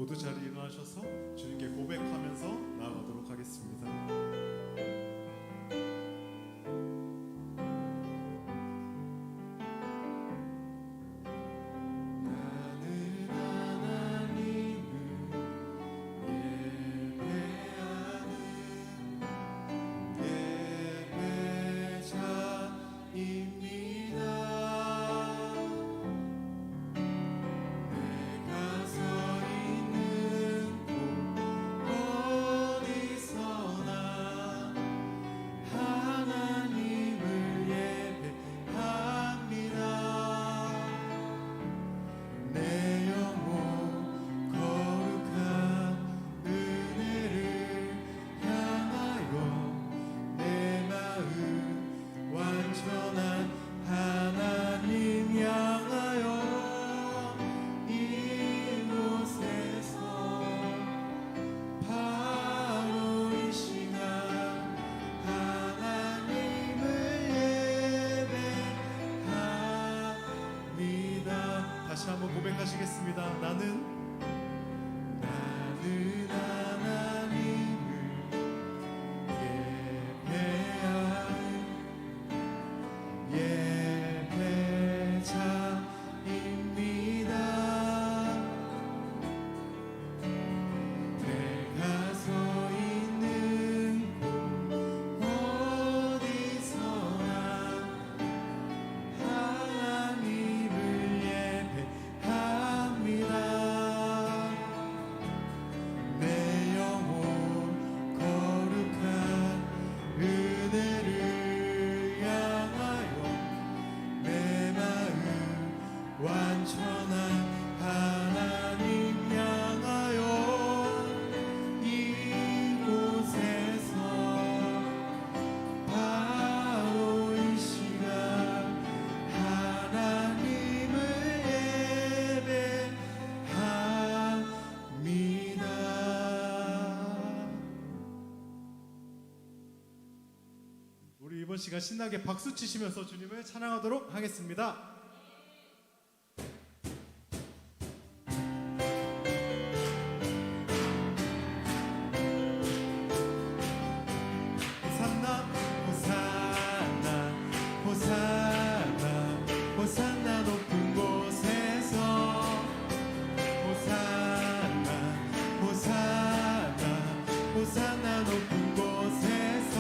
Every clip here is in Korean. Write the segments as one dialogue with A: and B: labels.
A: 모두 자리에 일어나셔서 주님께 고백하면서 나아가도록 하겠습니다. 다시 한번 고백하시겠습니다. 나는 하나님을 예배하는 예배자입니다. 내가 서 있는 곳 어디서나 하나님을 예배합니다. 내 영혼 거룩한 은혜를 향하여 내 마음 완전한 하나님 향하여 이곳에서 바로 이 시간 하나님을 예배합니다. 우리 이번 시간 신나게 박수 치시면서 주님을 찬양하도록 하겠습니다. 호산나 호산나 호산나 호산나 높은 곳에서 호산나 호산나 호산나 높은 곳에서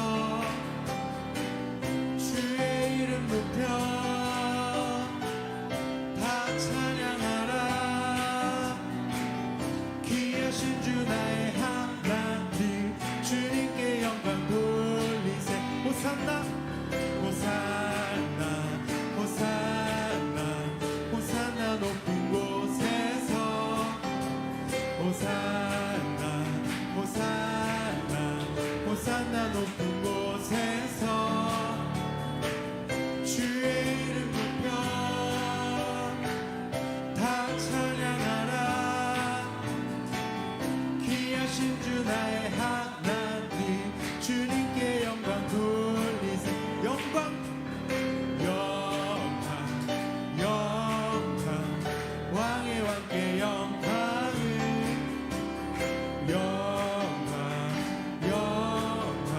A: 주의 이름 높여 다 찬양하라. 귀하신 주 나의 하나님 주님께 영광 돌리세. 호산나 호산나 호산나 호산나 높은 곳에서 호산나 호산나 호산나 높은 곳에서 주의 이름 높여 다 찬양하라. 귀하신 주 나의 하나님 주님께 영광 돌리세. 영광 영광 영광 왕의 왕께 영광을 영광 영광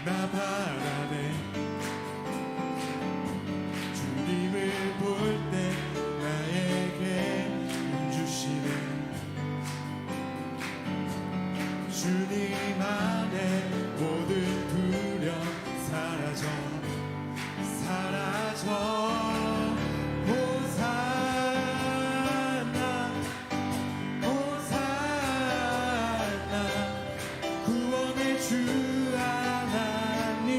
A: 나 바라네. 주님을 볼 때 나에게 힘 주시네. 주님 안에 모든 두려움 사라져 호산나 호산나 구원의 주 하나님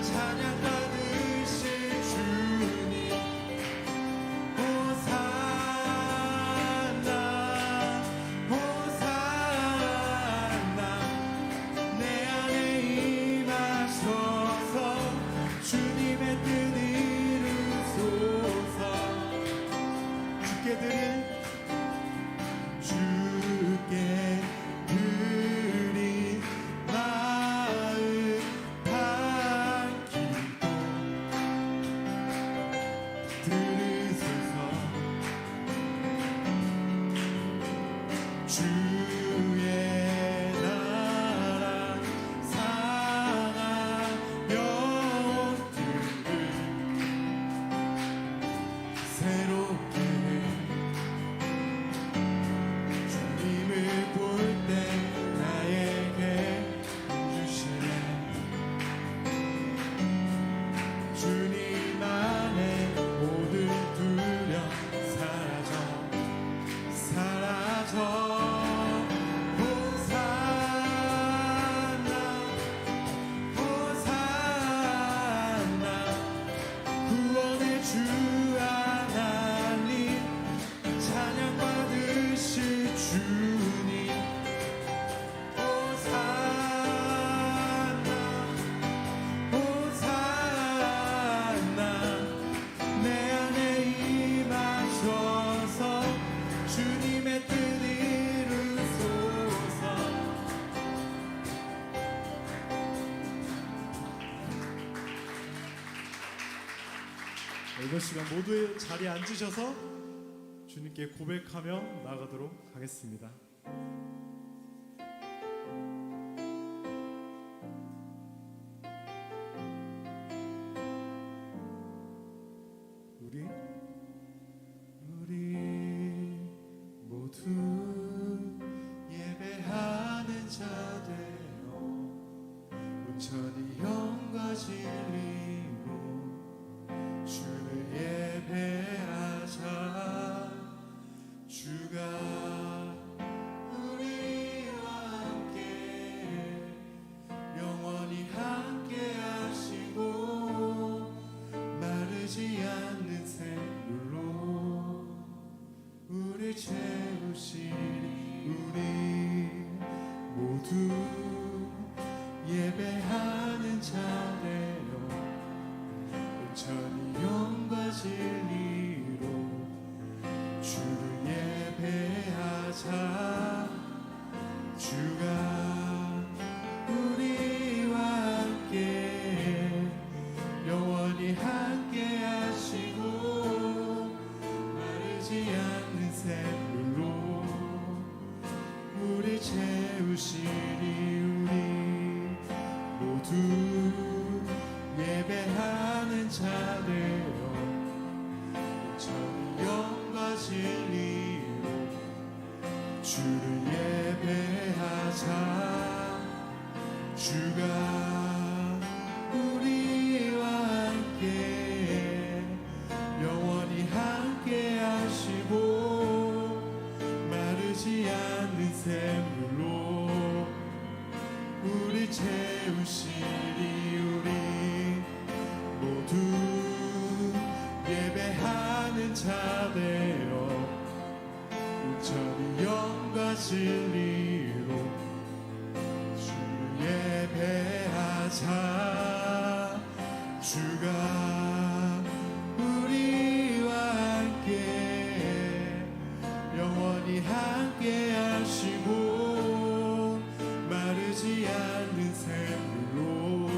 A: 찬양 받으실 주님 호산나 호산나 내 안에 임하소서 주님의 뜻 이루소서 주께 드릴 마음 담기도 들으소서 주의 나라 상한 영혼들을 새롭게 주님을 볼 때 나에게 주시네. 주님 안에 모든 두려움 사라져 호산나 호산나 구원의 주 하나님 찬양 받으실 주님 호산나 호산나 내 안에 임하셔서 주님의 뜻 이루소서. 이번 시간 모두 자리에 앉으셔서 주님께 고백하며 나가도록 하겠습니다. 우리 모두 예배하는 자 되어 온전히 영과 진리로 주를 예배하자. 주가 우리와 함께 영원히 함께 하시고 마르지 않는 샘물로 우리 채우시리. 우리 모두 예배하는 자 되어 온전히 영과 진리로 주를 예배하자. 주가 우리와 함께 영원히 함께 하시고 마르지 않는 샘물로 우리 채우시리. 우리 모두 예배하는 자 되어 온전히 영과 진리로 주를 예배하자. 주가 우리와 함께 영원히 함께 하시고 마르지 않는 샘물로 우리 채우시리. 우리 모두 예배하는 자 되어 온전히 영과 진리로 주를 예배하자. 주가 우리와 함께 영원히 함께 하시고 마르지 않는 샘물로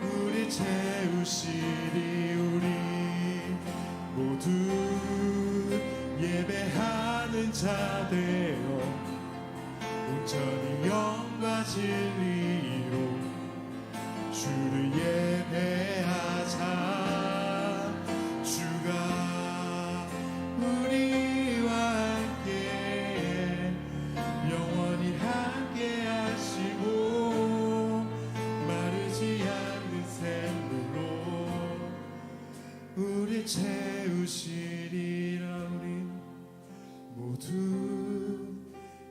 A: 우리 채우시리. 우리 모두 예배하는 자 되어 온전히 영과 진리로 주를 예배하자. 주가 우리와 함께 영원히 함께 하시고 마르지 않는 샘물로 우리 채우시리라. 우리 모두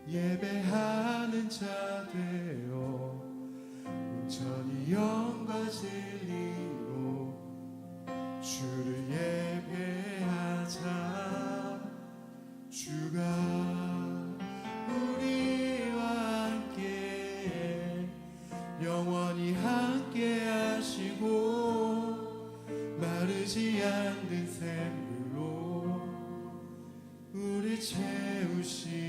A: 예배하는 자 되어 온전히 영과 진리로 주를 예배하자. 주가 우리와 함께 영원히 함께 하시고 마르지 않는 샘물로 우리 채우시리라.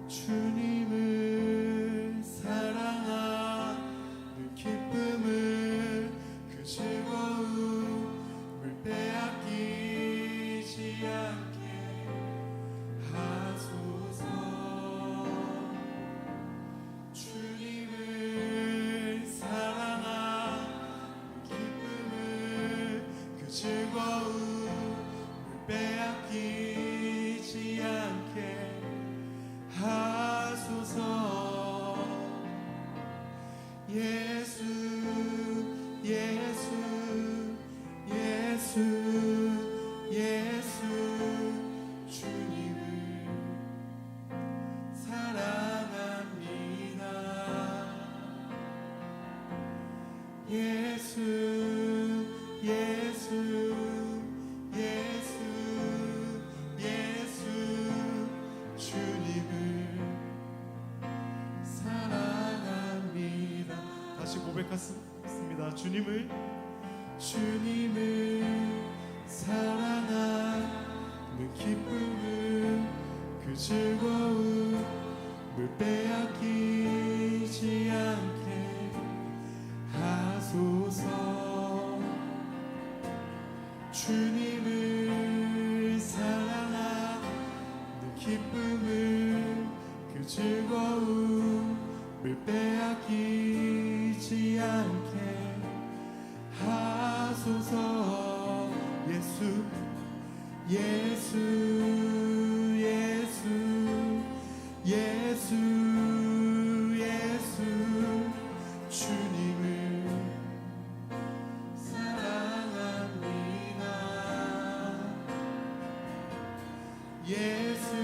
A: 주님을 사랑하는 기쁨을 그 즐거움을 빼앗기지 않게 하소서. 주님을 사랑하는 기쁨을 그 즐거움을 빼앗기지 않게 하소서. 예수 예수 예수 예수 주님을 사랑합니다. 예수 예수 예수 예수 주님을 사랑합니다. 다시 고백하겠습니다. 주님을 사랑하는 기쁨을 그 즐거움을 빼앗기지 않게 하소서. 주님을 사랑하는 기쁨을 그 즐거움을 빼앗기지 않게 하소서. 예수 예수 예수 예수 예수 주님을 사랑합니다. 예수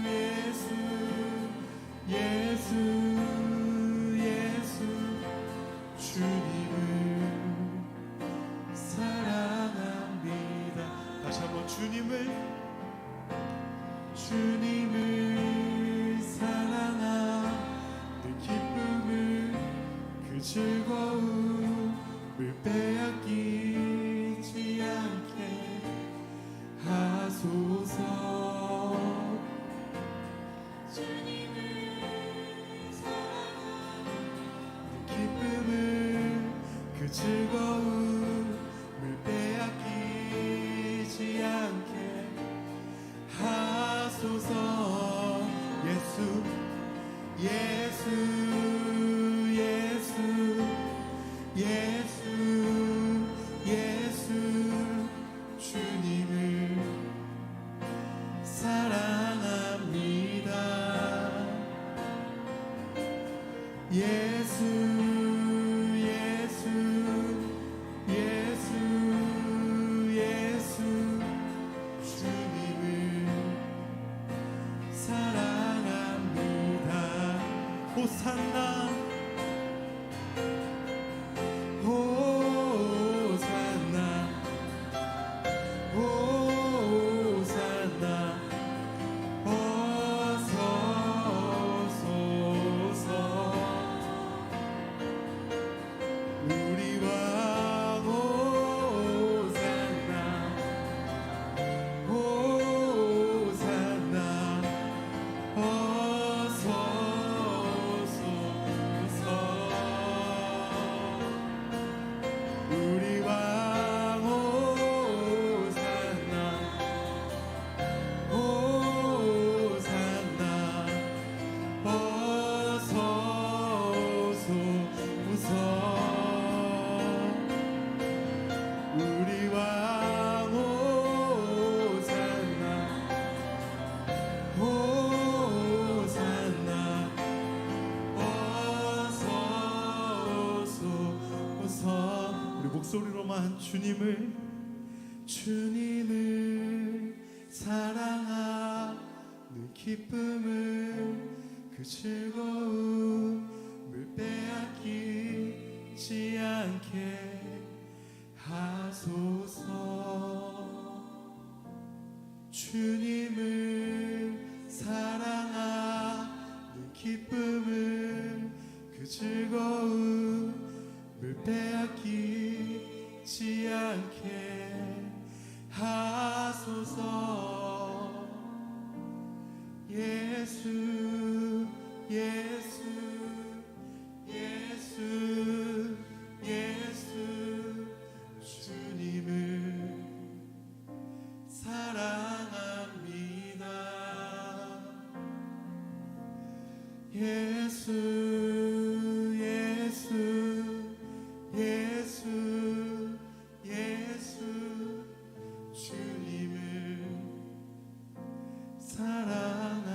A: 예수 예수 예수 주님을 사랑합니다. 다시 한번 주님을 사랑하는 기쁨을 그 즐거움을 빼앗기지 않게 하소서. 주님을 사랑하는 기쁨을 그 즐거움을 빼앗기지 않게 하소서. 예수 예수 예수 예수 예수 주님을 사랑합니다. 예수 예수 예수 예수 주님을 사랑합니다. 호산나 호산나 호산나 어서 오소서. 우리 왕 호산나 호산나 어서 오소. 목소리로만 주님을 사랑하는 기쁨을 그 즐거움을 빼앗기지 않게 하소서. 주님을 사랑하는 기쁨을 그 즐거움을 빼앗기지 않게 하소서. 예수 예수 예수 예수 주님을 사랑합니다. 예수 예수 예수 예수 주님을 사랑합니다.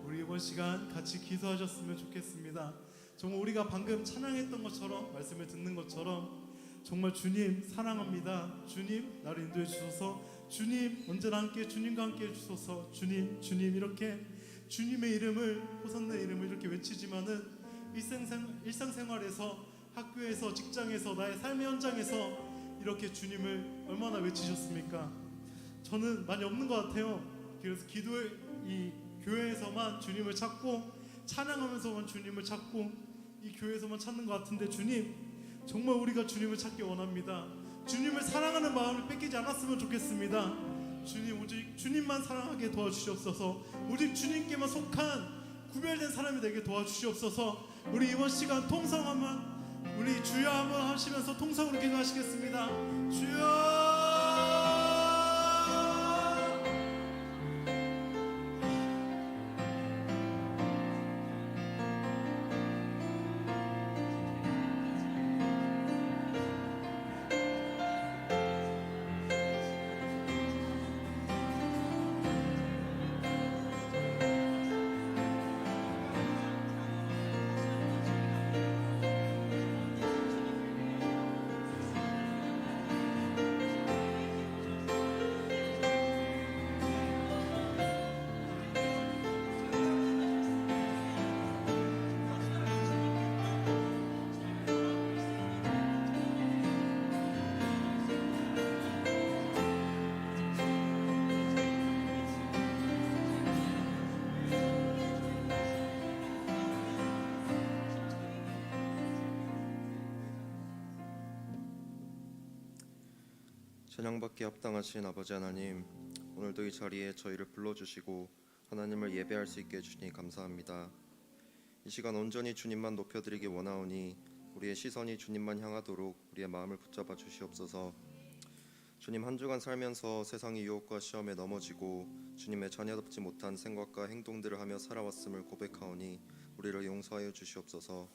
A: 우리 이번 시간 같이 기도하셨으면 좋겠습니다. 정말 우리가 방금 찬양했던 것처럼, 말씀을 듣는 것처럼 정말 주님 사랑합니다. 주님 나를 인도해 주소서. 주님 언제나 함께, 주님과 함께 해주소서. 주님 이렇게 주님의 이름을, 호산나의 이름을 이렇게 외치지만은 일상생활에서, 학교에서, 직장에서, 나의 삶의 현장에서 이렇게 주님을 얼마나 외치셨습니까? 저는 많이 없는 것 같아요. 그래서 이 교회에서만 주님을 찾고, 찬양하면서만 주님을 찾고, 이 교회에서만 찾는 것 같은데, 주님 정말 우리가 주님을 찾기 원합니다. 주님을 사랑하는 마음을 뺏기지 않았으면 좋겠습니다. 주님, 오직 주님만 사랑하게 도와주시옵소서. 오직 주님께만 속한 구별된 사람이 되게 도와주시옵소서. 우리 이번 시간 통성하면, 우리 주여 한번 하시면서 통성으로 기도하시겠습니다. 주여.
B: 찬양받기 합당하신 아버지 하나님, 오늘도 이 자리에 저희를 불러주시고 하나님을 예배할 수 있게 해주시니 감사합니다. 이 시간 온전히 주님만 높여드리기 원하오니 우리의 시선이 주님만 향하도록 우리의 마음을 붙잡아 주시옵소서. 주님, 한 주간 살면서 세상의 유혹과 시험에 넘어지고 주님의 자녀답지 못한 생각과 행동들을 하며 살아왔음을 고백하오니 우리를 용서하여 주시옵소서.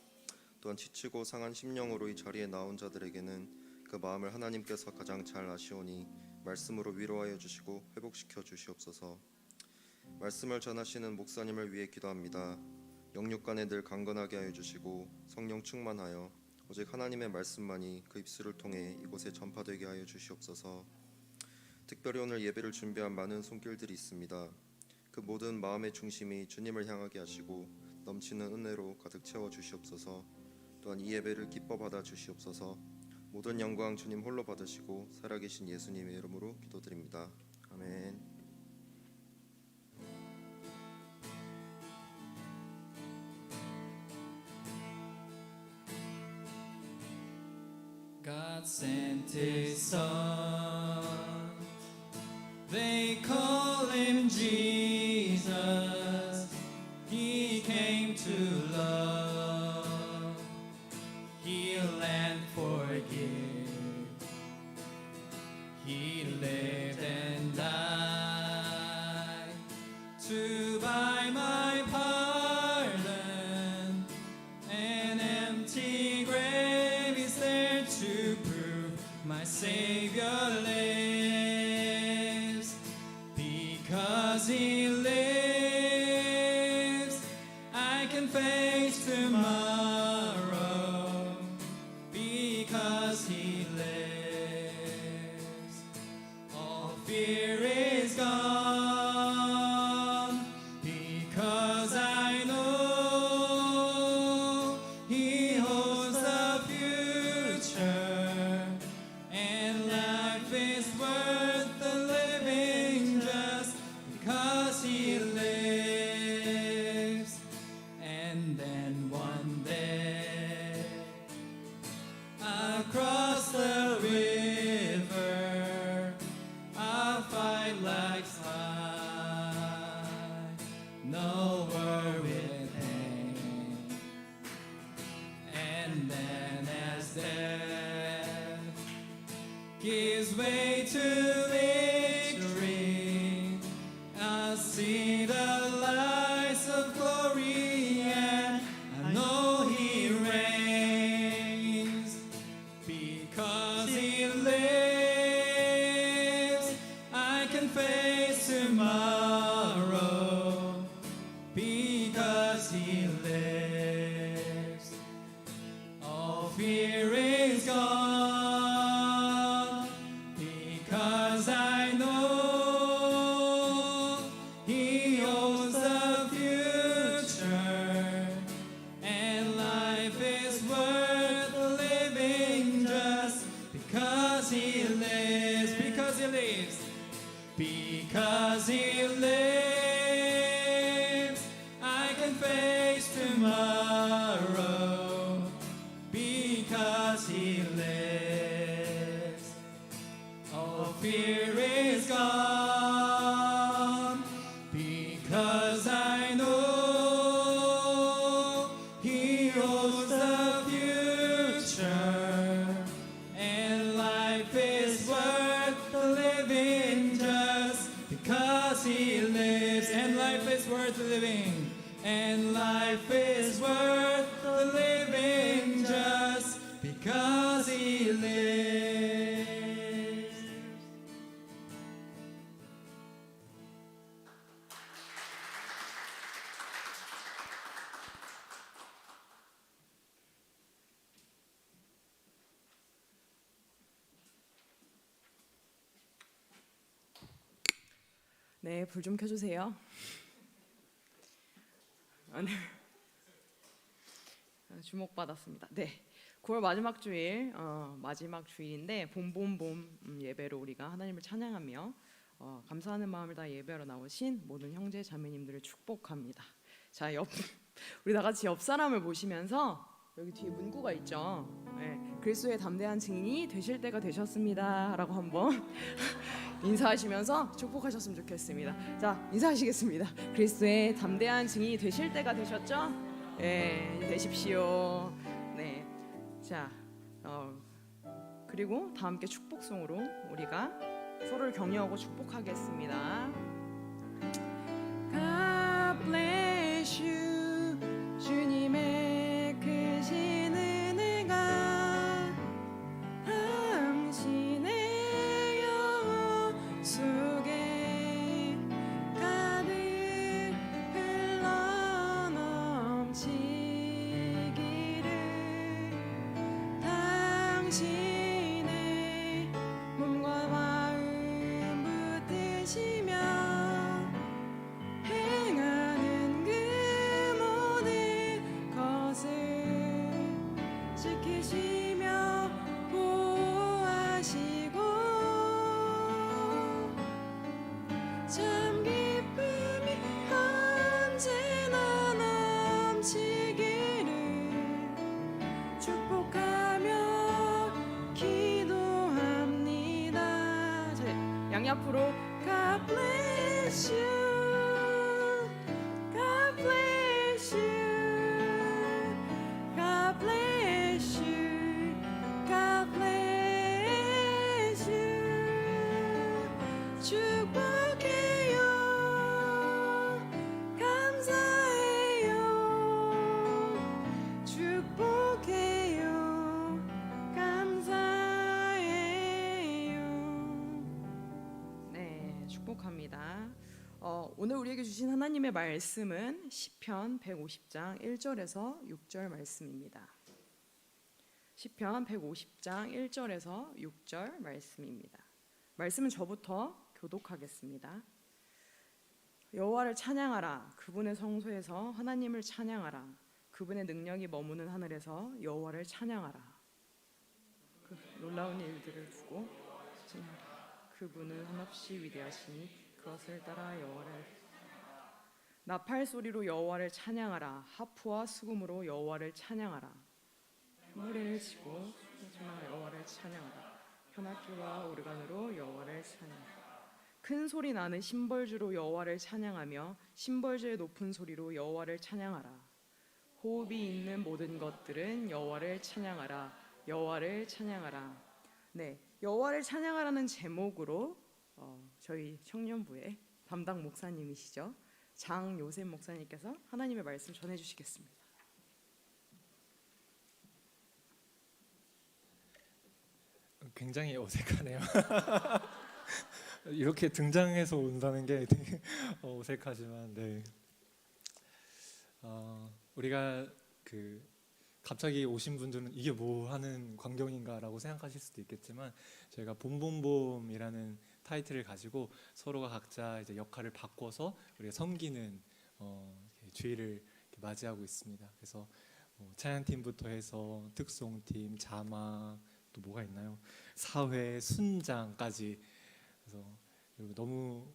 B: 또한 지치고 상한 심령으로 이 자리에 나온 자들에게는 그 마음을 하나님께서 가장 잘 아시오니 말씀으로 위로하여 주시고 회복시켜 주시옵소서. 말씀을 전하시는 목사님을 위해 기도합니다. 영육간에 늘 강건하게 하여 주시고 성령 충만하여 오직 하나님의 말씀만이 그 입술을 통해 이곳에 전파되게 하여 주시옵소서. 특별히 오늘 예배를 준비한 많은 손길들이 있습니다. 그 모든 마음의 중심이 주님을 향하게 하시고 넘치는 은혜로 가득 채워 주시옵소서. 또한 이 예배를 기뻐 받아 주시옵소서. 모든 영광 주님 홀로 받으시고 살아계신 예수님의 이름으로 기도드립니다. 아멘.
C: God sent His Son. They call Him Jesus. He came to love, heal and forgive. He lived and died to buy my pardon. An empty grave is there to prove my Savior lives. Because He lives, I can face tomorrow. Because no word with pain. And then as death gives way to victory, I see the lights of glory, and I know He reigns. Because He lives, I can face tomorrow. Because He lives, all fear is gone. Because I know He owns the future, and life is worth living just because He lives. Because He lives. Because He lives, I can face tomorrow. Because He lives, all fear is gone. Because I know He owns the future, and life is worth living just because He lives. And life is worth living. And life is worth living just because He lives.
D: 네, 불 좀 켜주세요. 오늘 주목받았습니다. 네, 9월 마지막 주일, 마지막 주일인데 봄 예배로 우리가 하나님을 찬양하며 감사하는 마음을 다 예배하러 나오신 모든 형제 자매님들을 축복합니다. 자, 우리 다 같이 옆 사람을 보시면서 여기 뒤에 문구가 있죠. 네, 그리스도의 담대한 증인이 되실 때가 되셨습니다라고 한번 인사하시면서 축복하셨으면 좋겠습니다. 자, 인사하시겠습니다. 그리스도의 담대한 증인이 되실 때가 되셨죠? 네, 되십시오. 네, 자, 그리고 다 함께 축복송으로 우리가 서로를 격려하고 축복하겠습니다. God bless you. 주님의 크신 은혜가 당신의 영혼 속에 가득 흘러넘치기를, 당신의 몸과 마음 붙드시며 행하는 그 모든 것을 지키시며 보호하시고 참 기쁨이 언제나 넘치기를 축복하며 기도합니다. 자, 양옆으로 God bless you. God bless you. God bless you. God bless you. 축복해요. 감사해요. 축복해요. 감사해요. 네, 축복합니다. 오늘 우리에게 주신 하나님의 말씀은 시편 150장 1절에서 6절 말씀입니다. 시편 150장 1절에서 6절 말씀입니다. 말씀은 저부터 교독하겠습니다. 여호와를 찬양하라. 그분의 성소에서 하나님을 찬양하라. 그분의 능력이 머무는 하늘에서 여호와를 찬양하라. 그 놀라운 일들을 두고 찬양하라. 그분은 한없이 위대하시니 그것을 따라 여호와를 나팔 소리로 여호와를 찬양하라. 하프와 수금으로 여호와를 찬양하라. 노래를 치고 여호와를 찬양하라. 현악기와 오르간으로 여호와를 찬양하라. 큰 소리 나는 심벌주로 여호와를 찬양하며 심벌주의 높은 소리로 여호와를 찬양하라. 호흡이 있는 모든 것들은 여호와를 찬양하라. 여호와를 찬양하라. 네, 여호와를 찬양하라는 제목으로 저희 청년부의 담당 목사님이시죠, 장요셉 목사님께서 하나님의 말씀 전해주시겠습니다.
C: 굉장히 어색하네요. 이렇게 등장해서 온다는 게 되게 어색하지만, 네. 우리가 갑자기 오신 분들은 이게 뭐 하는 광경인가라고 생각하실 수도 있겠지만, 저희가 봄봄봄이라는 타이틀을 가지고 서로가 각자 이제 역할을 바꿔서 우리가 섬기는 주일을 맞이하고 있습니다. 그래서 찬양팀부터 해서 특송팀, 자막, 또 뭐가 있나요? 사회, 순장까지. 그래서 여러분 너무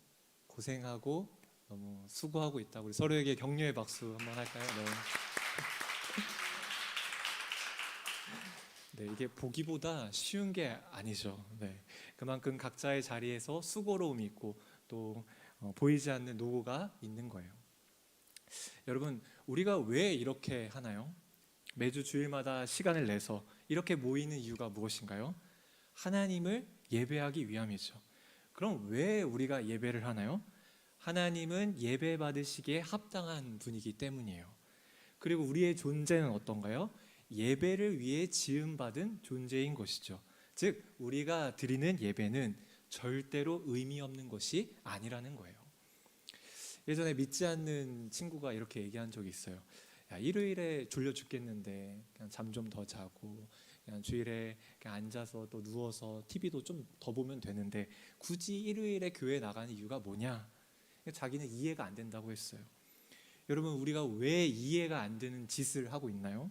C: 고생하고 너무 수고하고 있다고 우리 서로에게 격려의 박수 한번 할까요? 네. 네, 이게 보기보다 쉬운 게 아니죠. 네, 그만큼 각자의 자리에서 수고로움이 있고 또 보이지 않는 노고가 있는 거예요. 여러분, 우리가 왜 이렇게 하나요? 매주 주일마다 시간을 내서 이렇게 모이는 이유가 무엇인가요? 하나님을 예배하기 위함이죠. 그럼 왜 우리가 예배를 하나요? 하나님은 예배 받으시기에 합당한 분이기 때문이에요. 그리고 우리의 존재는 어떤가요? 예배를 위해 지음받은 존재인 것이죠. 즉, 우리가 드리는 예배는 절대로 의미 없는 것이 아니라는 거예요. 예전에 믿지 않는 친구가 이렇게 얘기한 적이 있어요. 야, 일요일에 졸려 죽겠는데 그냥 잠 좀 더 자고 그냥 주일에 그냥 앉아서 또 누워서 TV도 좀 더 보면 되는데 굳이 일요일에 교회 나가는 이유가 뭐냐? 자기는 이해가 안 된다고 했어요. 여러분, 우리가 왜 이해가 안 되는 짓을 하고 있나요?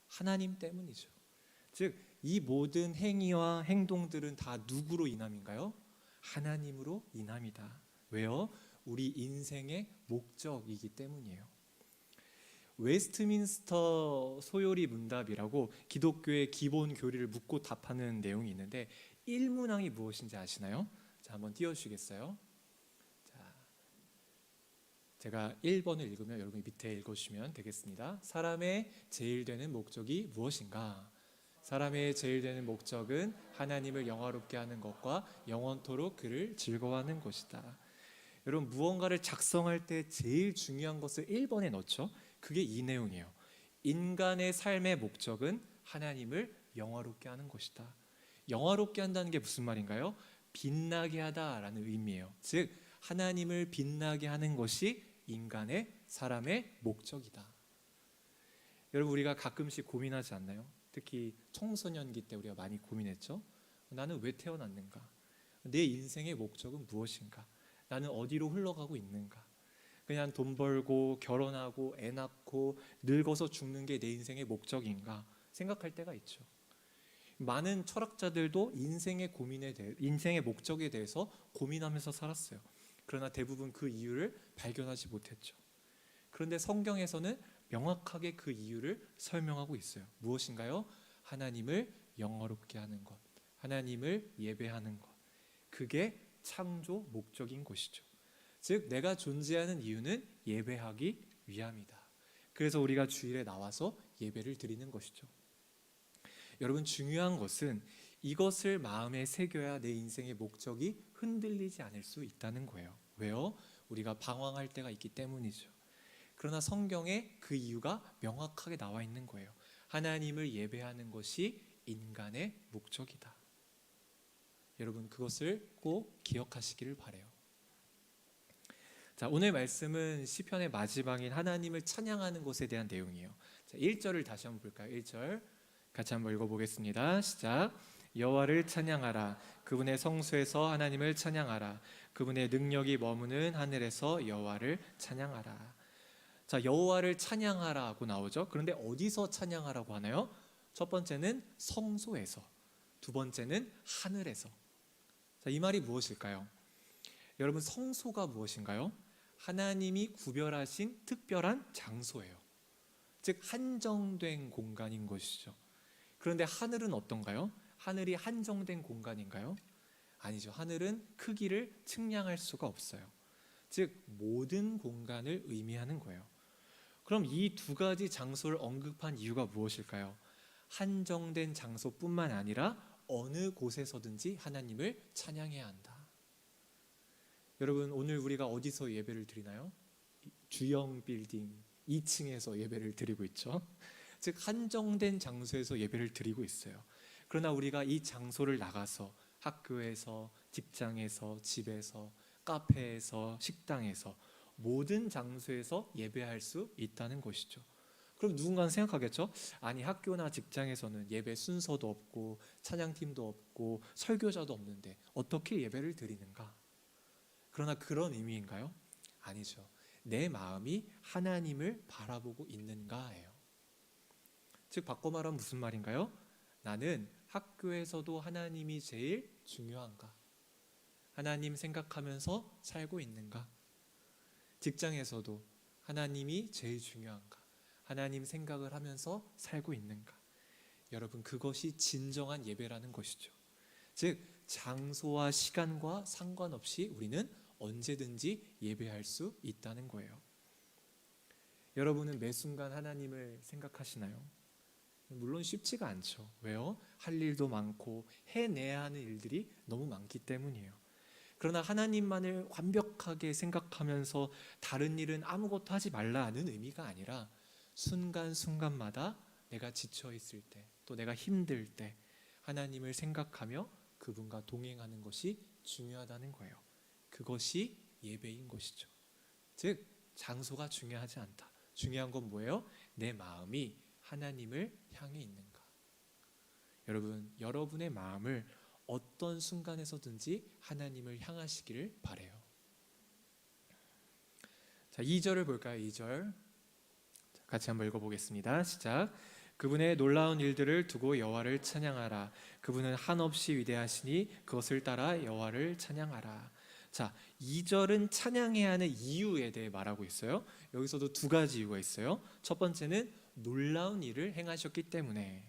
C: 하나님 때문이죠. 즉, 이 모든 행위와 행동들은 다 누구로 인함인가요? 하나님으로 인함이다. 왜요? 우리 인생의 목적이기 때문이에요. 웨스트민스터 소요리 문답이라고 기독교의 기본 교리를 묻고 답하는 내용이 있는데, 1문항이 무엇인지 아시나요? 자, 한번 띄워주시겠어요? 자, 제가 1번을 읽으면 여러분이 밑에 읽어주시면 되겠습니다. 사람의 제일 되는 목적이 무엇인가? 사람의 제일 되는 목적은 하나님을 영화롭게 하는 것과 영원토록 그를 즐거워하는 것이다. 여러분, 무언가를 작성할 때 제일 중요한 것을 1번에 넣죠. 그게 이 내용이에요. 인간의 삶의 목적은 하나님을 영화롭게 하는 것이다. 영화롭게 한다는 게 무슨 말인가요? 빛나게 하다라는 의미예요. 즉, 하나님을 빛나게 하는 것이 인간의 사람의 목적이다. 여러분, 우리가 가끔씩 고민하지 않나요? 특히 청소년기 때 우리가 많이 고민했죠. 나는 왜 태어났는가? 내 인생의 목적은 무엇인가? 나는 어디로 흘러가고 있는가? 그냥 돈 벌고 결혼하고 애 낳고 늙어서 죽는 게 내 인생의 목적인가 생각할 때가 있죠. 많은 철학자들도 인생의 목적에 대해서 고민하면서 살았어요. 그러나 대부분 그 이유를 발견하지 못했죠. 그런데 성경에서는 명확하게 그 이유를 설명하고 있어요. 무엇인가요? 하나님을 영화롭게 하는 것, 하나님을 예배하는 것. 그게 창조 목적인 것이죠. 즉, 내가 존재하는 이유는 예배하기 위함이다. 그래서 우리가 주일에 나와서 예배를 드리는 것이죠. 여러분, 중요한 것은 이것을 마음에 새겨야 내 인생의 목적이 흔들리지 않을 수 있다는 거예요. 왜요? 우리가 방황할 때가 있기 때문이죠. 그러나 성경에 그 이유가 명확하게 나와 있는 거예요. 하나님을 예배하는 것이 인간의 목적이다. 여러분, 그것을 꼭 기억하시기를 바라요. 자, 오늘 말씀은 시편의 마지막인 하나님을 찬양하는 것에 대한 내용이에요. 자, 1절을 다시 한번 볼까요? 1절 같이 한번 읽어보겠습니다. 시작. 여호와를 찬양하라. 그분의 성소에서 하나님을 찬양하라. 그분의 능력이 머무는 하늘에서 여호와를 찬양하라. 자, 여호와를 찬양하라고 나오죠. 그런데 어디서 찬양하라고 하나요? 첫 번째는 성소에서, 두 번째는 하늘에서. 자, 이 말이 무엇일까요? 여러분, 성소가 무엇인가요? 하나님이 구별하신 특별한 장소예요. 즉, 한정된 공간인 것이죠. 그런데 하늘은 어떤가요? 하늘이 한정된 공간인가요? 아니죠. 하늘은 크기를 측량할 수가 없어요. 즉 모든 공간을 의미하는 거예요. 그럼 이 두 가지 장소를 언급한 이유가 무엇일까요? 한정된 장소뿐만 아니라 어느 곳에서든지 하나님을 찬양해야 한다. 여러분, 오늘 우리가 어디서 예배를 드리나요? 주영 빌딩 2층에서 예배를 드리고 있죠. 즉 한정된 장소에서 예배를 드리고 있어요. 그러나 우리가 이 장소를 나가서 학교에서, 직장에서, 집에서, 카페에서, 식당에서 모든 장소에서 예배할 수 있다는 것이죠. 그럼 누군가는 생각하겠죠? 아니, 학교나 직장에서는 예배 순서도 없고 찬양팀도 없고 설교자도 없는데 어떻게 예배를 드리는가? 그러나 그런 의미인가요? 아니죠. 내 마음이 하나님을 바라보고 있는가예요. 즉 바꿔 말하면 무슨 말인가요? 나는 학교에서도 하나님이 제일 중요한가? 하나님 생각하면서 살고 있는가? 직장에서도 하나님이 제일 중요한가? 하나님 생각을 하면서 살고 있는가? 여러분, 그것이 진정한 예배라는 것이죠. 즉 장소와 시간과 상관없이 우리는 언제든지 예배할 수 있다는 거예요. 여러분은 매 순간 하나님을 생각하시나요? 물론 쉽지가 않죠. 왜요? 할 일도 많고 해내야 하는 일들이 너무 많기 때문이에요. 그러나 하나님만을 완벽하게 생각하면서 다른 일은 아무것도 하지 말라는 의미가 아니라 순간순간마다 내가 지쳐 있을 때, 또 내가 힘들 때 하나님을 생각하며 그분과 동행하는 것이 중요하다는 거예요. 그것이 예배인 것이죠. 즉 장소가 중요하지 않다. 중요한 건 뭐예요? 내 마음이 하나님을 향해 있는가. 여러분, 여러분의 마음을 어떤 순간에서든지 하나님을 향하시기를 바라요. 자, 2절을 볼까요? 2절 같이 한번 읽어보겠습니다. 시작. 그분의 놀라운 일들을 두고 여호와를 찬양하라. 그분은 한없이 위대하시니 그것을 따라 여호와를 찬양하라. 자, 2절은 찬양해야 하는 이유에 대해 말하고 있어요. 여기서도 두 가지 이유가 있어요. 첫 번째는 놀라운 일을 행하셨기 때문에,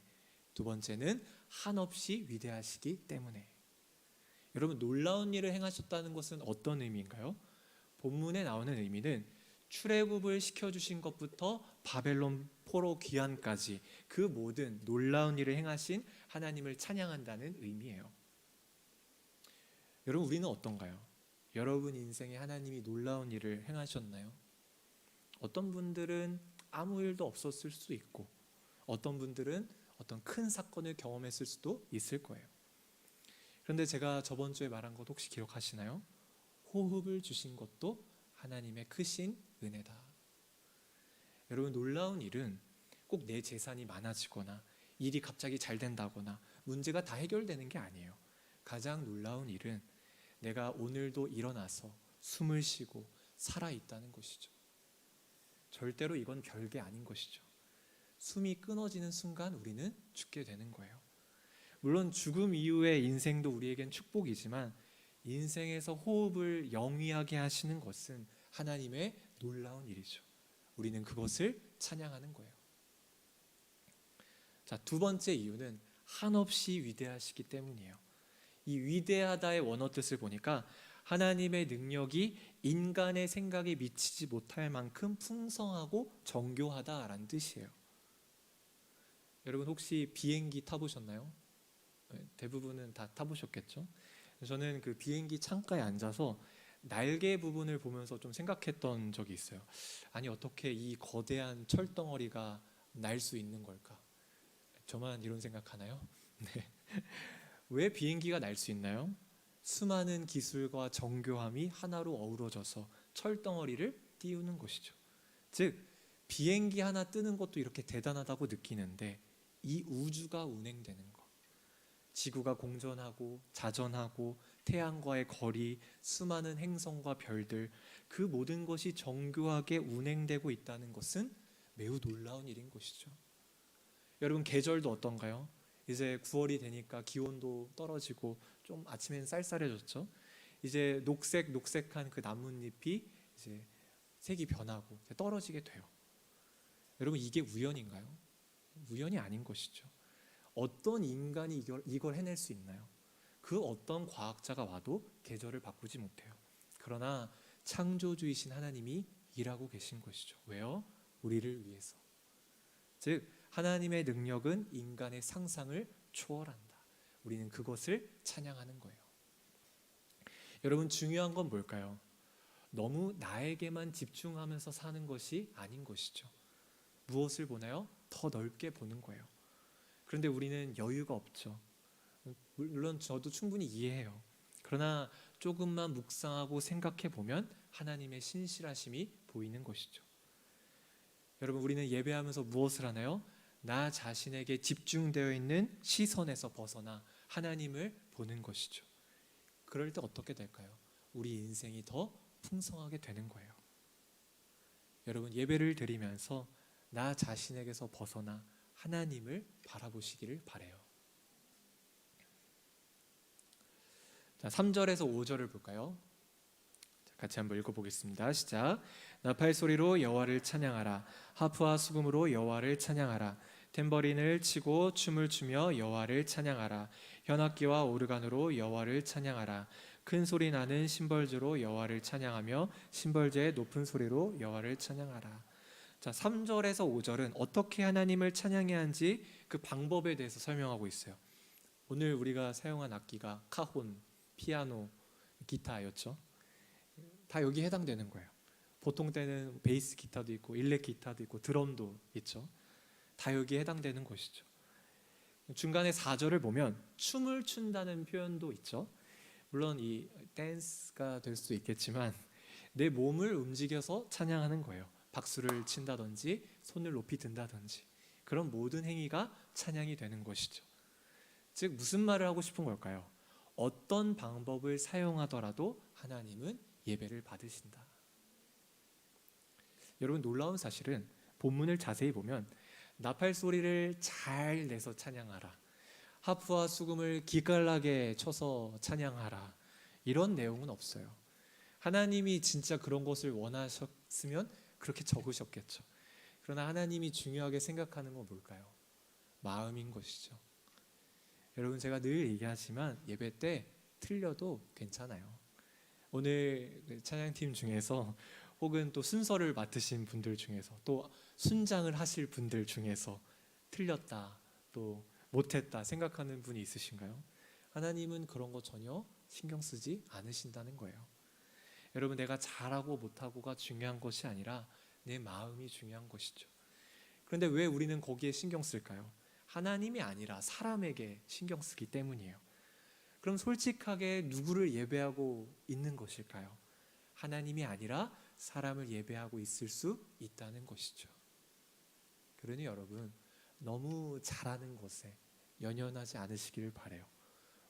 C: 두 번째는 한없이 위대하시기 때문에. 여러분, 놀라운 일을 행하셨다는 것은 어떤 의미인가요? 본문에 나오는 의미는 출애굽을 시켜주신 것부터 바벨론 포로 귀환까지 그 모든 놀라운 일을 행하신 하나님을 찬양한다는 의미예요. 여러분, 우리는 어떤가요? 여러분 인생에 하나님이 놀라운 일을 행하셨나요? 어떤 분들은 아무 일도 없었을 수도 있고, 어떤 분들은 어떤 큰 사건을 경험했을 수도 있을 거예요. 그런데 제가 저번 주에 말한 것 혹시 기억하시나요? 호흡을 주신 것도 하나님의 크신 은혜다. 여러분, 놀라운 일은 꼭 내 재산이 많아지거나 일이 갑자기 잘 된다거나 문제가 다 해결되는 게 아니에요. 가장 놀라운 일은 내가 오늘도 일어나서 숨을 쉬고 살아있다는 것이죠. 절대로 이건 별게 아닌 것이죠. 숨이 끊어지는 순간 우리는 죽게 되는 거예요. 물론 죽음 이후의 인생도 우리에겐 축복이지만 인생에서 호흡을 영위하게 하시는 것은 하나님의 놀라운 일이죠. 우리는 그것을 찬양하는 거예요. 자, 두 번째 이유는 한없이 위대하시기 때문이에요. 이 위대하다의 원어 뜻을 보니까 하나님의 능력이 인간의 생각에 미치지 못할 만큼 풍성하고 정교하다라는 뜻이에요. 여러분, 혹시 비행기 타보셨나요? 대부분은 다 타보셨겠죠? 저는 그 비행기 창가에 앉아서 날개 부분을 보면서 좀 생각했던 적이 있어요. 아니, 어떻게 이 거대한 철덩어리가 날 수 있는 걸까? 저만 이런 생각하나요? 네. 왜 비행기가 날 수 있나요? 수많은 기술과 정교함이 하나로 어우러져서 철덩어리를 띄우는 것이죠. 즉 비행기 하나 뜨는 것도 이렇게 대단하다고 느끼는데 이 우주가 운행되는 것, 지구가 공전하고 자전하고 태양과의 거리, 수많은 행성과 별들, 그 모든 것이 정교하게 운행되고 있다는 것은 매우 놀라운 일인 것이죠. 여러분, 계절도 어떤가요? 이제 9월이 되니까 기온도 떨어지고 좀 아침엔 쌀쌀해졌죠. 이제 녹색한 그 나뭇잎이 이제 색이 변하고 떨어지게 돼요. 여러분, 이게 우연인가요? 우연이 아닌 것이죠. 어떤 인간이 이걸 해낼 수 있나요? 그 어떤 과학자가 와도 계절을 바꾸지 못해요. 그러나 창조주이신 하나님이 일하고 계신 것이죠. 왜요? 우리를 위해서. 즉 하나님의 능력은 인간의 상상을 초월한다. 우리는 그것을 찬양하는 거예요. 여러분, 중요한 건 뭘까요? 너무 나에게만 집중하면서 사는 것이 아닌 것이죠. 무엇을 보나요? 더 넓게 보는 거예요. 그런데 우리는 여유가 없죠. 물론 저도 충분히 이해해요. 그러나 조금만 묵상하고 생각해 보면 하나님의 신실하심이 보이는 것이죠. 여러분, 우리는 예배하면서 무엇을 하나요? 나 자신에게 집중되어 있는 시선에서 벗어나 하나님을 보는 것이죠. 그럴 때 어떻게 될까요? 우리 인생이 더 풍성하게 되는 거예요. 여러분, 예배를 드리면서 나 자신에게서 벗어나 하나님을 바라보시기를 바라요. 자, 3절에서 5절을 볼까요? 같이 한번 읽어보겠습니다. 시작. 나팔 소리로 여호와를 찬양하라. 하프와 수금으로 여호와를 찬양하라. 탬버린을 치고 춤을 추며 여호와를 찬양하라. 현악기와 오르간으로 여호와를 찬양하라. 큰 소리 나는 심벌주로 여호와를 찬양하며 심벌제의 높은 소리로 여호와를 찬양하라. 자, 3절에서 5절은 어떻게 하나님을 찬양해야 하는지 그 방법에 대해서 설명하고 있어요. 오늘 우리가 사용한 악기가 카혼, 피아노, 기타였죠. 다 여기 해당되는 거예요. 보통 때는 베이스 기타도 있고 일렉 기타도 있고 드럼도 있죠. 다 여기에 해당되는 것이죠. 중간에 4절을 보면 춤을 춘다는 표현도 있죠. 물론 이 댄스가 될 수도 있겠지만 내 몸을 움직여서 찬양하는 거예요. 박수를 친다든지 손을 높이 든다든지 그런 모든 행위가 찬양이 되는 것이죠. 즉 무슨 말을 하고 싶은 걸까요? 어떤 방법을 사용하더라도 하나님은 예배를 받으신다. 여러분, 놀라운 사실은 본문을 자세히 보면 나팔 소리를 잘 내서 찬양하라, 하프와 수금을 기깔나게 쳐서 찬양하라, 이런 내용은 없어요. 하나님이 진짜 그런 것을 원하셨으면 그렇게 적으셨겠죠. 그러나 하나님이 중요하게 생각하는 건 뭘까요? 마음인 것이죠. 여러분, 제가 늘 얘기하지만 예배 때 틀려도 괜찮아요. 오늘 찬양팀 중에서 혹은 또 순서를 맡으신 분들 중에서 또 순장을 하실 분들 중에서 틀렸다, 또 못했다 생각하는 분이 있으신가요? 하나님은 그런 거 전혀 신경 쓰지 않으신다는 거예요. 여러분, 내가 잘하고 못하고가 중요한 것이 아니라 내 마음이 중요한 것이죠. 그런데 왜 우리는 거기에 신경 쓸까요? 하나님이 아니라 사람에게 신경 쓰기 때문이에요. 그럼 솔직하게 누구를 예배하고 있는 것일까요? 하나님이 아니라 사람을 예배하고 있을 수 있다는 것이죠. 그러니 여러분, 너무 잘하는 것에 연연하지 않으시기를 바라요.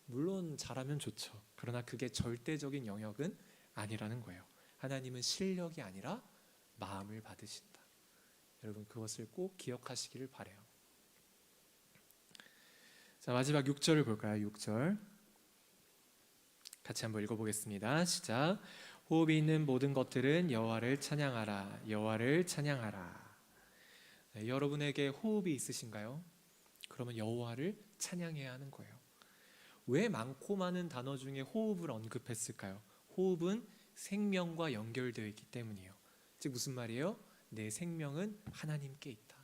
C: 물론 잘하면 좋죠. 그러나 그게 절대적인 영역은 아니라는 거예요. 하나님은 실력이 아니라 마음을 받으신다. 여러분, 그것을 꼭 기억하시기를 바라요. 자, 마지막 6절을 볼까요? 6절 같이 한번 읽어보겠습니다. 시작. 호흡이 있는 모든 것들은 여호와를 찬양하라. 여호와를 찬양하라. 네, 여러분에게 호흡이 있으신가요? 그러면 여호와를 찬양해야 하는 거예요. 왜 많고 많은 단어 중에 호흡을 언급했을까요? 호흡은 생명과 연결되어 있기 때문이에요. 즉 무슨 말이에요? 내 생명은 하나님께 있다.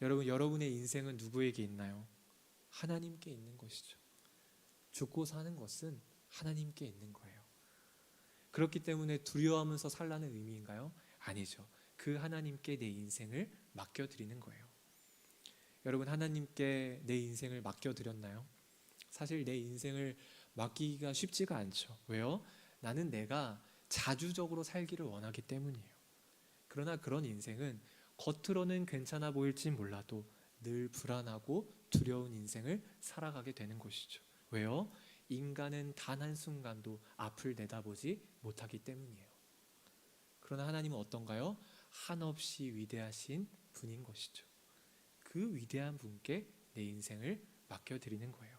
C: 여러분, 여러분의 인생은 누구에게 있나요? 하나님께 있는 것이죠. 죽고 사는 것은 하나님께 있는 거예요. 그렇기 때문에 두려워하면서 살라는 의미인가요? 아니죠. 그 하나님께 내 인생을 맡겨드리는 거예요. 여러분, 하나님께 내 인생을 맡겨드렸나요? 사실 내 인생을 맡기기가 쉽지가 않죠. 왜요? 나는 내가 자주적으로 살기를 원하기 때문이에요. 그러나 그런 인생은 겉으로는 괜찮아 보일지 몰라도 늘 불안하고 두려운 인생을 살아가게 되는 것이죠. 왜요? 인간은 단 한순간도 앞을 내다보지 못하기 때문이에요. 그러나 하나님은 어떤가요? 한없이 위대하신 분인 것이죠. 그 위대한 분께 내 인생을 맡겨드리는 거예요.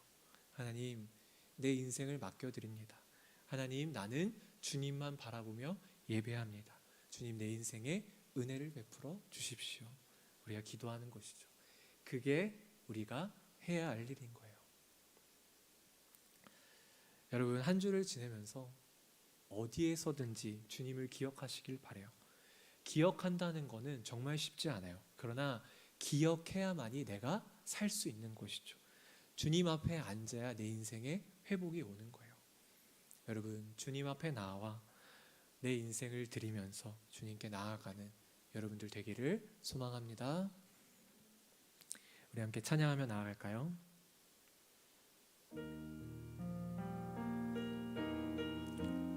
C: 하나님, 내 인생을 맡겨드립니다. 하나님, 나는 주님만 바라보며 예배합니다. 주님, 내 인생에 은혜를 베풀어 주십시오. 우리가 기도하는 것이죠. 그게 우리가 해야 할 일인 거예요. 여러분 한 주를 지내면서 어디에서든지 주님을 기억하시길 바래요. 기억한다는 거는 정말 쉽지 않아요. 그러나 기억해야만이 내가 살 수 있는 곳이죠. 주님 앞에 앉아야 내 인생에 회복이 오는 거예요. 여러분 주님 앞에 나와 내 인생을 드리면서 주님께 나아가는 여러분들 되기를 소망합니다. 우리 함께 찬양하며 나아갈까요?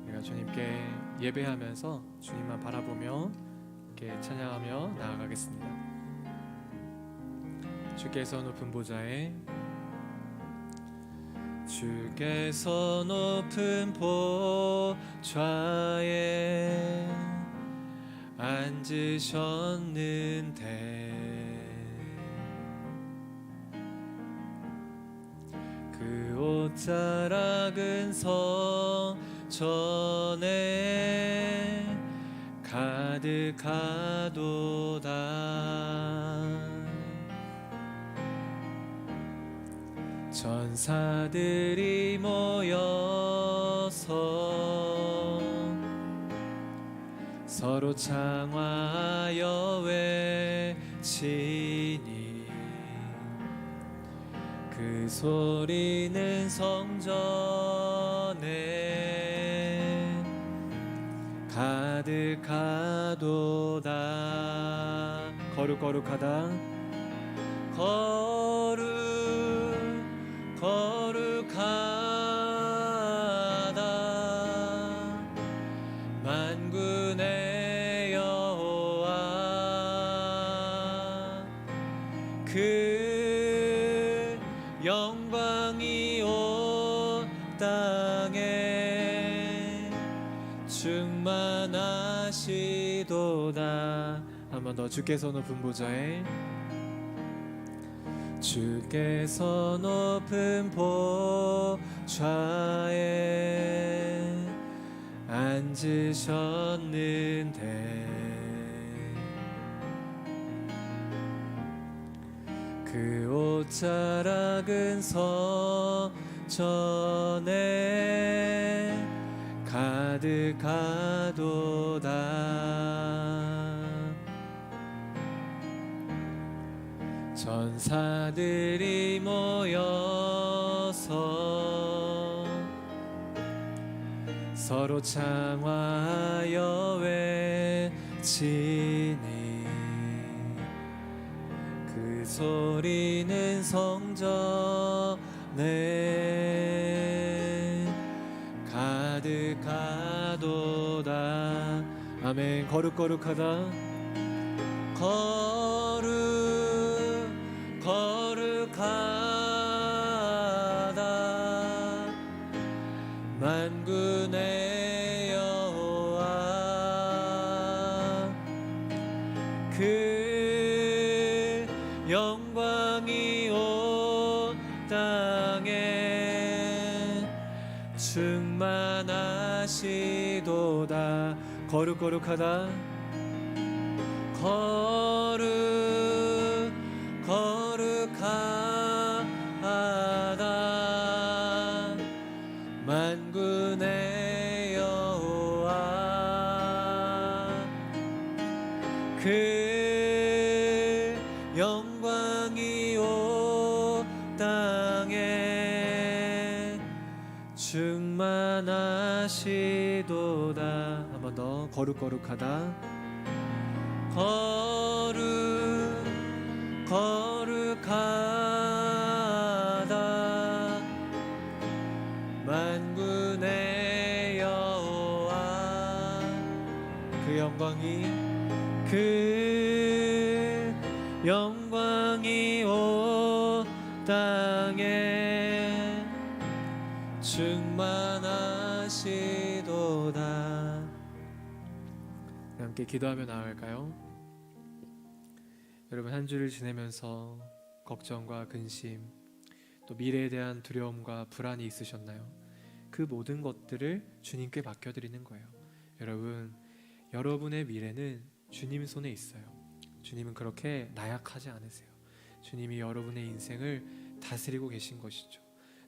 C: 우리가 주님께 예배하면서 주님만 바라보며 이렇게 찬양하며 나아가겠습니다. 주께서 높은 보좌에 주께서 높은 보좌에 앉으셨는데 그 옷자락은 성전에 가득하도다. 천사들이 모여서 서로 창화하여 외치니 그 소리는 성전에 가득하도다. 거룩거룩하다. 거룩하다. 만군의 여호와 그 영광이 온 땅에 충만하시도다. 한 번 더. 주께서 높은 보좌에 주께서 높은 보좌에 앉으셨는데 그 옷자락은 성전에 가득하도다. 천사들이 모여서 서로 창화하여 외치니 그 소리는 성전에 가득하도다. 아멘. 거룩거룩하다. 거룩하다. 만군의 여호와 그 영광이 온 땅에 충만하시도다. 거룩거룩하다. 거룩하다. 만군의 여호와 그 영광이 온 땅에 충만하시도다. 한 번 더. 거룩거룩하다. 거룩하다. 만군의 여호와 그 영광이 온 땅에 충만하시도다. 함께 기도하며 나아갈까요? 여러분 한 주를 지내면서 걱정과 근심 또 미래에 대한 두려움과 불안이 있으셨나요? 그 모든 것들을 주님께 맡겨드리는 거예요. 여러분, 여러분의 미래는 주님 손에 있어요. 주님은 그렇게 나약하지 않으세요. 주님이 여러분의 인생을 다스리고 계신 것이죠.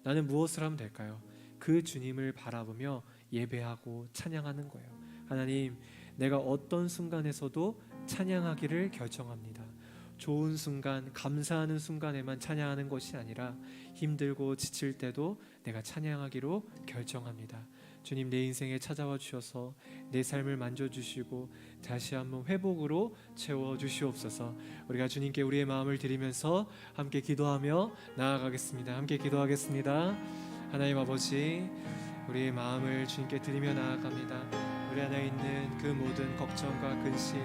C: 나는 무엇을 하면 될까요? 그 주님을 바라보며 예배하고 찬양하는 거예요. 하나님, 내가 어떤 순간에서도 찬양하기를 결정합니다. 좋은 순간, 감사하는 순간에만 찬양하는 것이 아니라 힘들고 지칠 때도 내가 찬양하기로 결정합니다. 주님, 내 인생에 찾아와 주셔서 내 삶을 만져주시고 다시 한번 회복으로 채워주시옵소서. 우리가 주님께 우리의 마음을 드리면서 함께 기도하며 나아가겠습니다. 함께 기도하겠습니다. 하나님 아버지, 우리의 마음을 주님께 드리며 나아갑니다. 우리 안에 있는 그 모든 걱정과 근심,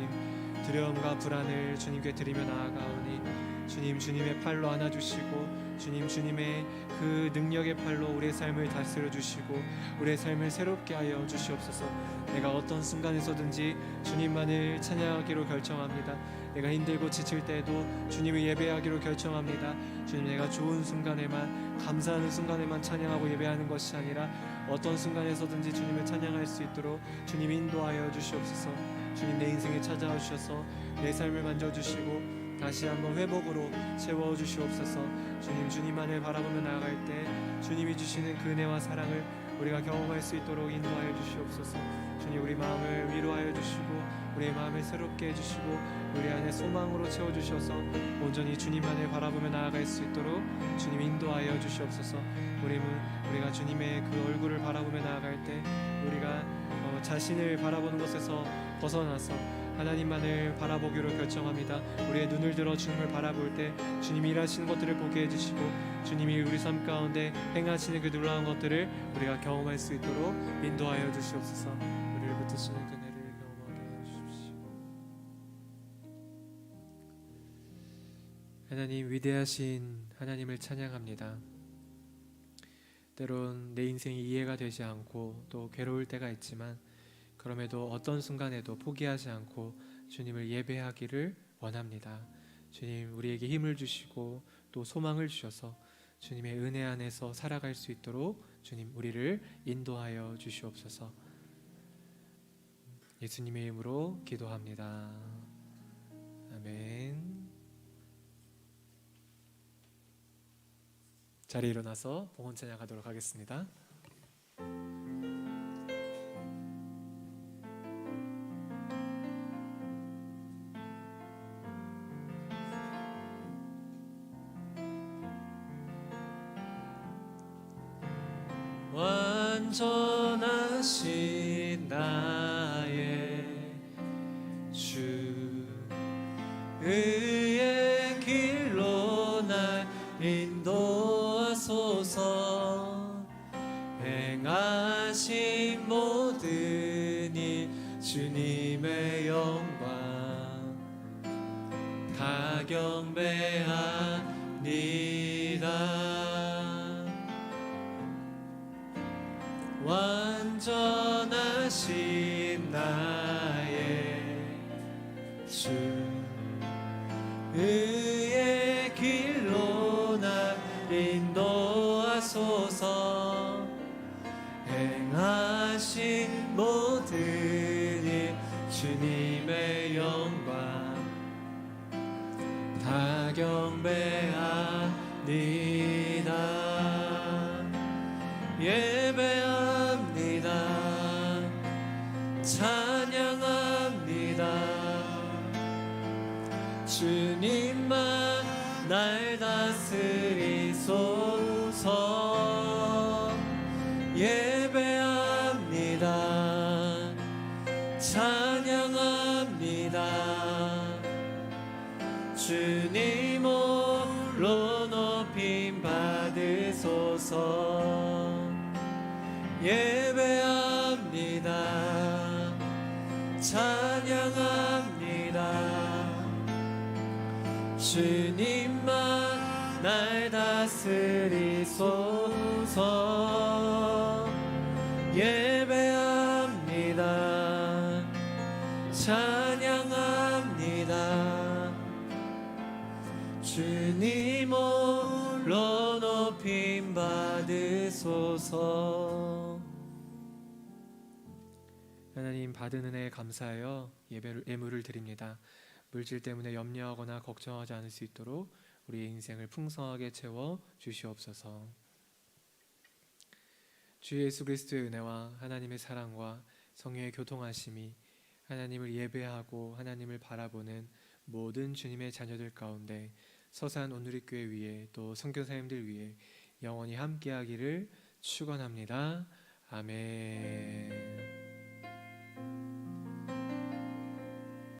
C: 두려움과 불안을 주님께 드리며 나아가오니 주님, 주님의 팔로 안아주시고 주님, 주님의 그 능력의 팔로 우리의 삶을 다스려 주시고 우리의 삶을 새롭게 하여 주시옵소서. 내가 어떤 순간에서든지 주님만을 찬양하기로 결정합니다. 내가 힘들고 지칠 때에도 주님을 예배하기로 결정합니다. 주님, 내가 좋은 순간에만, 감사하는 순간에만 찬양하고 예배하는 것이 아니라 어떤 순간에서든지 주님을 찬양할 수 있도록 주님 인도하여 주시옵소서. 주님, 내 인생에 찾아와 주셔서 내 삶을 만져주시고 다시 한번 회복으로 채워주시옵소서. 주님, 주님만을 바라보며 나아갈 때 주님이 주시는 그 은혜와 사랑을 우리가 경험할 수 있도록 인도하여 주시옵소서. 주님, 우리 마음을 위로하여 주시고 우리의 마음을 새롭게 해주시고 우리 안에 소망으로 채워주셔서 온전히 주님만을 바라보며 나아갈 수 있도록 주님 인도하여 주시옵소서. 우리가 주님의 그 얼굴을 바라보며 나아갈 때 우리가 자신을 바라보는 것에서 벗어나서 하나님만을 바라보기로 결정합니다. 우리의 눈을 들어 주님을 바라볼 때 주님이 일하시는 것들을 보게 해주시고 주님이 우리 삶 가운데 행하시는 그 놀라운 것들을 우리가 경험할 수 있도록 인도하여 주시옵소서. 우리를 붙드시는 그네를 경험하게 해주십시오. 하나님, 위대하신 하나님을 찬양합니다. 때론 내 인생이 이해가 되지 않고 또 괴로울 때가 있지만 그럼에도 어떤 순간에도 포기하지 않고 주님을 예배하기를 원합니다. 주님, 우리에게 힘을 주시고 또 소망을 주셔서 주님의 은혜 안에서 살아갈 수 있도록 주님, 우리를 인도하여 주시옵소서. 예수님의 이름으로 기도합니다. 아멘. 자리에 일어나서 봉헌 찬양하도록 하겠습니다. 완전하신 나의 주, 의의 길로 날 인도하소서. 행하신 모든 일 주님의 영광 다 경배합니다. 완전하신 나의 주, 의의 길로 날 인도하소서. 행하신 모든 일 주님의 영광 다 경배합니다. 예배합니다. 찬양합니다. 주님만 날 다스리소서. 예배합니다. 찬양합니다. 주님 홀로 높임 받으소서. 예배합니다. 찬양합니다. 주님만 날 다스리소서. 예배합니다. 찬양합니다. 주님 홀로 높임 받으소서. 하나님, 받은 은혜에 감사하여 예물을 드립니다. 물질 때문에 염려하거나 걱정하지 않을 수 있도록 우리의 인생을 풍성하게 채워 주시옵소서. 주 예수 그리스도의 은혜와 하나님의 사랑과 성령의 교통하심이 하나님을 예배하고 하나님을 바라보는 모든 주님의 자녀들 가운데 서산 온누리교회 위에 또 선교사님들 위에 영원히 함께하기를 축원합니다. 아멘.